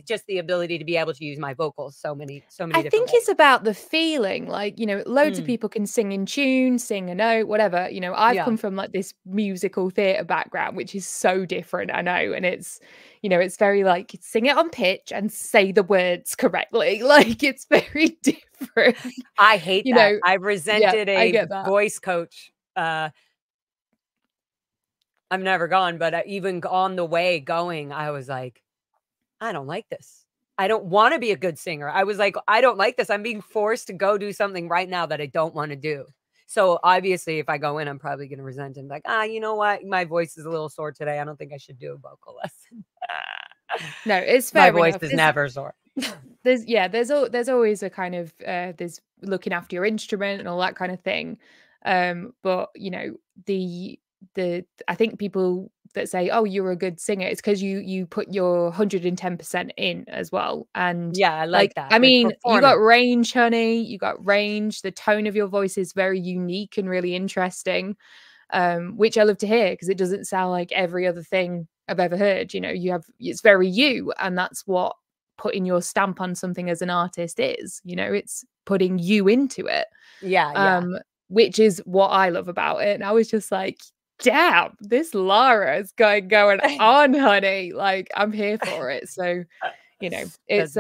just the ability to be able to use my vocals so many I think it's about the feeling. Like, you know, loads of people can sing in tune, sing a note, whatever. You know, I've come from like this musical theater background, which is so different, I know. And it's, you know, it's very like sing it on pitch and say the words correctly. Like it's very different. I hate that. I resented a voice coach. I've never gone, but even on the way going, I was like, I don't like this. I don't want to be a good singer. I was like, I don't like this. I'm being forced to go do something right now that I don't want to do. So obviously, if I go in, I'm probably going to resent and like, you know what? My voice is a little sore today. I don't think I should do a vocal lesson. No, it's fair. My voice is never sore. There's always a kind of there's looking after your instrument and all that kind of thing. But you know, I think people that say, oh, you're a good singer, it's because you put your 110% in as well. And yeah, I like that. I mean, you got range, honey. You got range. The tone of your voice is very unique and really interesting, which I love to hear because it doesn't sound like every other thing I've ever heard. You know, it's very you, and that's what putting your stamp on something as an artist is. You know, it's putting you into it. Yeah. Which is what I love about it. And I was just like, damn, this Lara is going on, honey. Like, I'm here for it. So, you know, it's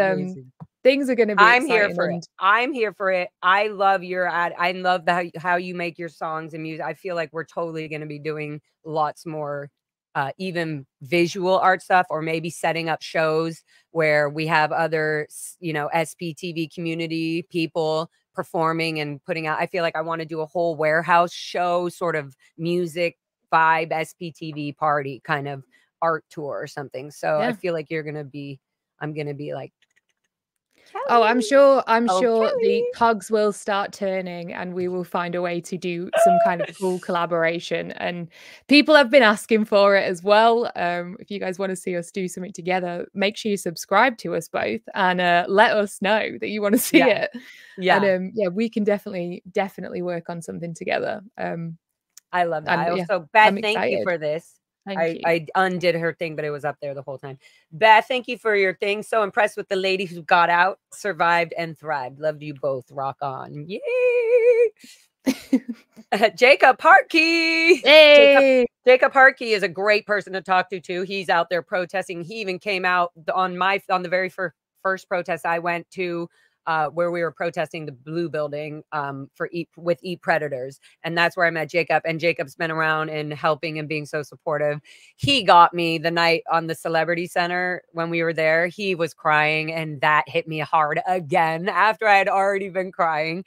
things are going to be I'm here for it. I'm here for it. I love your ad. I love how you make your songs and music. I feel like we're totally going to be doing lots more even visual art stuff, or maybe setting up shows where we have other, you know, SPTV community people performing and putting out. I feel like I want to do a whole warehouse show, sort of music vibe, SPTV party kind of art tour or something. So Yeah. I feel like I'm going to be like, Oh, I'm sure Kelli. the cogs will start turning and we will find a way to do some kind of cool collaboration. And people have been asking for it as well. If you guys want to see us do something together, make sure you subscribe to us both and let us know that you want to see it. Yeah. And yeah, we can definitely work on something together. I love that. And yeah, Also, Beth, I'm thank you excited. for this. Thank you. I undid her thing, but it was up there the whole time. Beth, thank you for your thing. So impressed with the lady who got out, survived, and thrived. Loved you both. Rock on. Yay! Jacob Harkey. Hey! Jacob Harkey is a great person to talk to too. He's out there protesting. He even came out on the very first protest I went to, where we were protesting the Blue Building with Eat Predators. And that's where I met Jacob. And Jacob's been around and helping and being so supportive. He got me the night on the Celebrity Center when we were there. He was crying, and that hit me hard again after I had already been crying.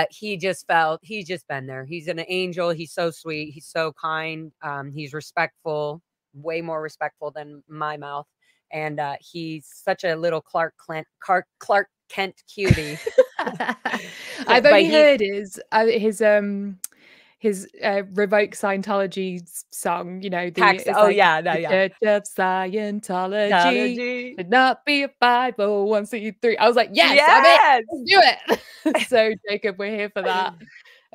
He's just been there. He's an angel. He's so sweet. He's so kind. He's respectful, way more respectful than my mouth. And he's such a little Clark Kent cutie. I've only heard his revoke Scientology song, you know, the Church of Scientology should not be a 501c3. I was like, yes, I'm in. Let's do it. So Jacob, we're here for that.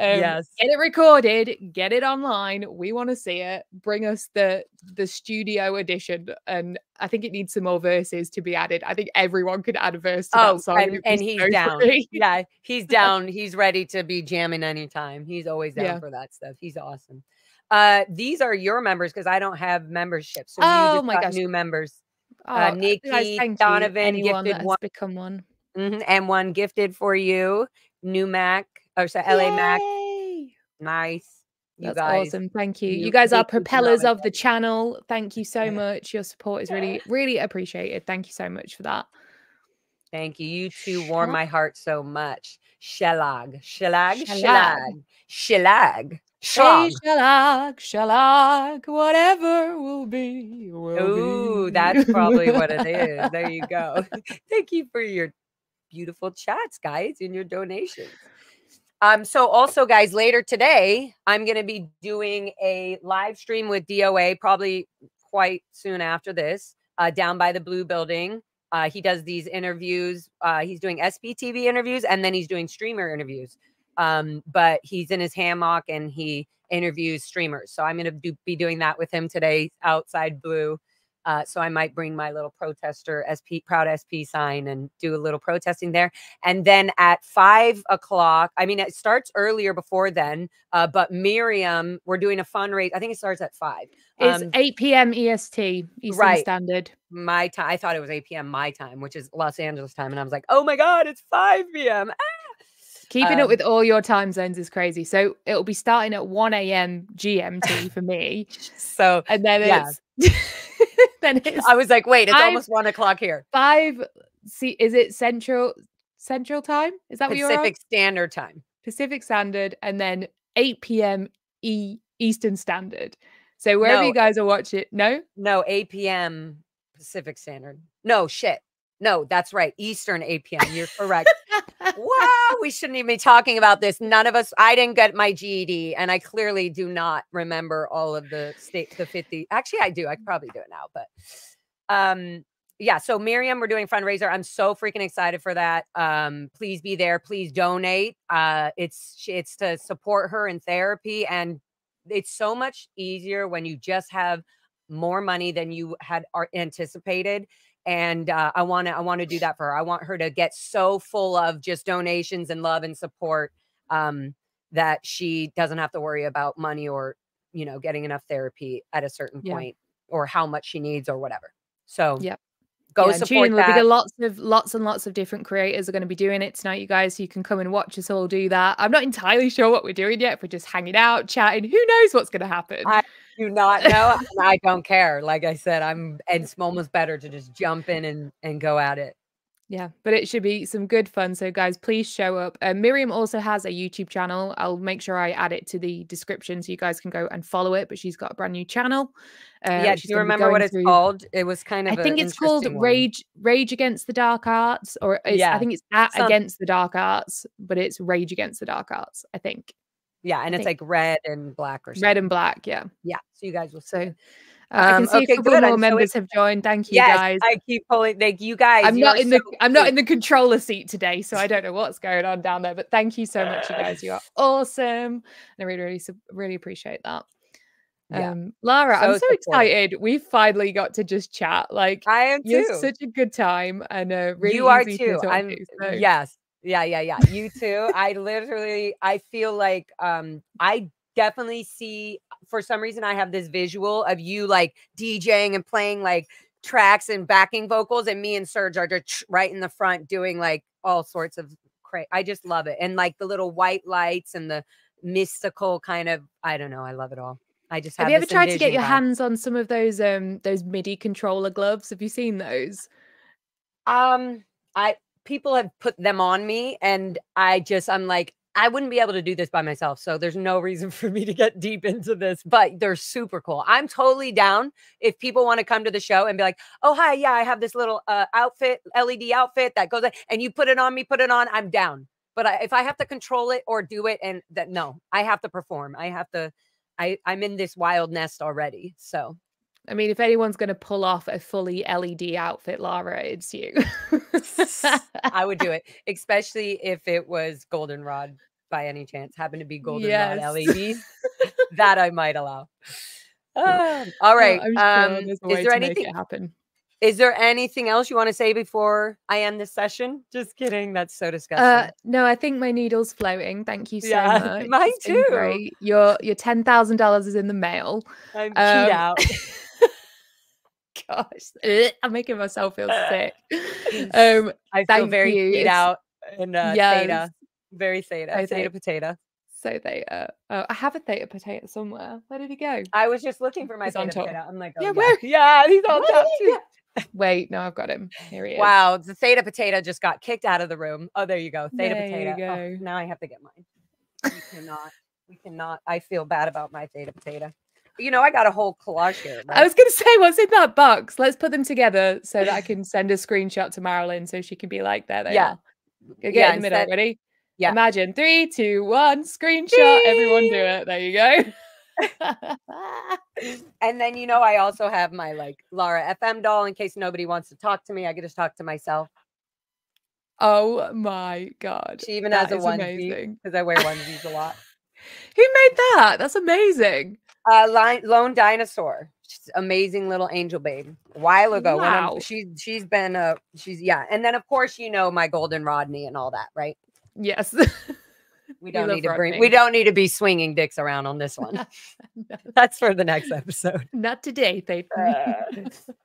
Yes. Get it recorded, get it online. We want to see it. Bring us the studio edition. And I think it needs some more verses to be added. I think everyone could add a verse to that song. And he's so down. Yeah, he's down. He's ready to be jamming anytime. He's always down for that stuff. He's awesome. These are your members because I don't have memberships. So you just got new members. Nikki, guys, Donovan, anyone gifted that has become one. And one gifted for you. New Mac. Or so LA Mac. Nice. That's awesome. Thank you. You guys are propellers of the channel. Thank you so much. Your support is really, really appreciated. Thank you so much for that. Thank you. You two warm my heart so much. Shelag. Shalag, whatever will be. Ooh, that's probably what it is. There you go. Thank you for your beautiful chats, guys, and your donations. So also, guys, later today, I'm going to be doing a live stream with DOA, probably quite soon after this, down by the Blue Building. He does these interviews. He's doing SPTV interviews, and then he's doing streamer interviews. But he's in his hammock, and he interviews streamers. So I'm going to be doing that with him today outside Blue. So I might bring my little protester proud SP sign and do a little protesting there. And then at 5 o'clock, I mean, it starts earlier before then, but Miriam, we're doing a fundraiser. I think it starts at 5. It's 8 p.m. EST, Eastern Standard. My time. I thought it was 8 p.m. my time, which is Los Angeles time. And I was like, oh my God, it's 5 p.m. Keeping up with all your time zones is crazy. So it'll be starting at 1 a.m. GMT for me. So, and then it's... Then I was like, wait, it's almost 1 o'clock here. 5. See, is it Central Time? Is that what you're on? Pacific Standard Time. Pacific Standard, and then 8 p.m. Eastern Standard. So wherever you guys are watching, no, 8 p.m. Pacific Standard. No, shit. No, that's right. Eastern 8 p.m. You're correct. Wow, we shouldn't even be talking about this. None of us, I didn't get my GED, and I clearly do not remember all of the 50. Actually, I do. I could probably do it now, but yeah. So Miriam, we're doing a fundraiser. I'm so freaking excited for that. Please be there. Please donate. It's to support her in therapy, and it's so much easier when you just have more money than you had anticipated. And I want to do that for her. I want her to get so full of just donations and love and support that she doesn't have to worry about money or, getting enough therapy at a certain point or how much she needs or whatever. So go support that. Because lots and lots of different creators are going to be doing it tonight, you guys. So you can come and watch us all do that. I'm not entirely sure what we're doing yet. If we're just hanging out, chatting, who knows what's going to happen? I do not know. I don't care. Like I said, it's almost better to just jump in and go at it. Yeah, but it should be some good fun. So guys, please show up. Miriam also has a YouTube channel. I'll make sure I add it to the description so you guys can go and follow it. But she's got a brand new channel. Yeah, do She's you going to be remember what going it's through. called? It was kind I of an think it's called interesting one. Rage Against the Dark Arts, or I think it's Against the Dark Arts, but it's Rage Against the Dark Arts, I think. Yeah, and it's like red and black or something. Red and black, yeah. Yeah, so you guys will see. I can see a couple more members have joined. Thank you, guys. I keep pulling. Thank you guys. I'm not in the controller seat today, so I don't know what's going on down there. But thank you so much, you guys. You are awesome. And I really appreciate that. Yeah. Lara, I'm so excited. We finally got to just chat. Like, I am too. You're such a good time, and really you are easy too. to talk to, so. Yes. Yeah. You too. I feel like I definitely see, for some reason I have this visual of you like DJing and playing like tracks and backing vocals, and me and Serge are just right in the front doing like all sorts of I just love it. And like the little white lights and the mystical kind of, I don't know, I love it all. I just have you ever tried to get your hands on some of those MIDI controller gloves? Have you seen those? People have put them on me, and I'm like, I wouldn't be able to do this by myself. So there's no reason for me to get deep into this, but they're super cool. I'm totally down if people want to come to the show and be like, oh, hi. Yeah, I have this little outfit, LED outfit that goes, and you put it on me, I'm down. But if I have to control it or do it, and that, no, I have to perform. I'm in this wild nest already. So, I mean, if anyone's going to pull off a fully LED outfit, Lara, it's you. I would do it, especially if it was goldenrod by any chance. Happen to be goldenrod LEDs. That I might allow. All right. I'm sure there's a way to make it happen. Is there anything else you want to say before I end this session? Just kidding. That's so disgusting. No, I think my needle's floating. Thank you so much. Mine too. Great. Your $10,000 is in the mail. I'm keyed out. Gosh, I'm making myself feel sick. I feel very keyed out and theta. Very theta. Theta potato. So theta. I have a theta potato somewhere. Where did he go? I was just looking for my theta potato. I'm like, oh, where? Yeah, he's on top too. Wait, no, I've got him. Here he is. Wow, the theta potato just got kicked out of the room. Oh, there you go. Theta potato. You go. Oh, now I have to get mine. We cannot. I feel bad about my theta potato. You know, I got a whole collage here. Right? I was going to say, what's in that box? Let's put them together so that I can send a screenshot to Marilyn so she can be like, there they are. Get in the middle. Ready? Yeah. Imagine 3, 2, 1, screenshot. Everyone do it. There you go. And then, you know, I also have my like Lara FM doll in case nobody wants to talk to me. I can just talk to myself. Oh my God. She even has a onesie because I wear onesies a lot. Who made that? That's amazing. Lone Dinosaur. She's amazing little angel babe. A while ago. Wow. She's been and then of course, you know, my golden Rodney and all that, right? Yes. We don't need to be swinging dicks around on this one. No. That's for the next episode. Not today,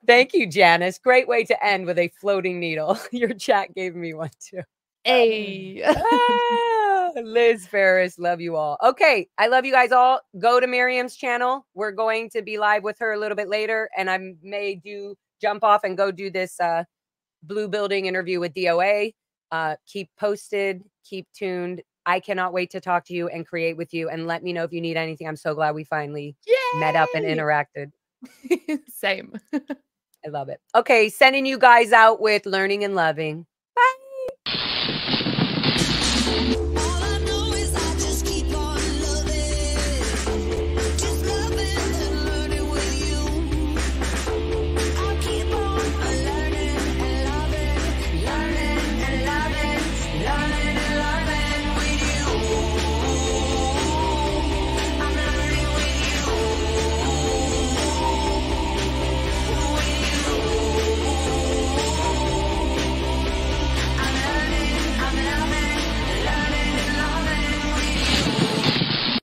thank you, Janice. Great way to end with a floating needle. Your chat gave me one too. Hey. Liz Ferris, love you all. Okay, I love you guys all. Go to Miriam's channel. We're going to be live with her a little bit later, and I may jump off and go do this Blue Building interview with DOA. Keep posted, keep tuned. I cannot wait to talk to you and create with you, and let me know if you need anything. I'm so glad we finally met up and interacted. Same. I love it. Okay, sending you guys out with learning and loving.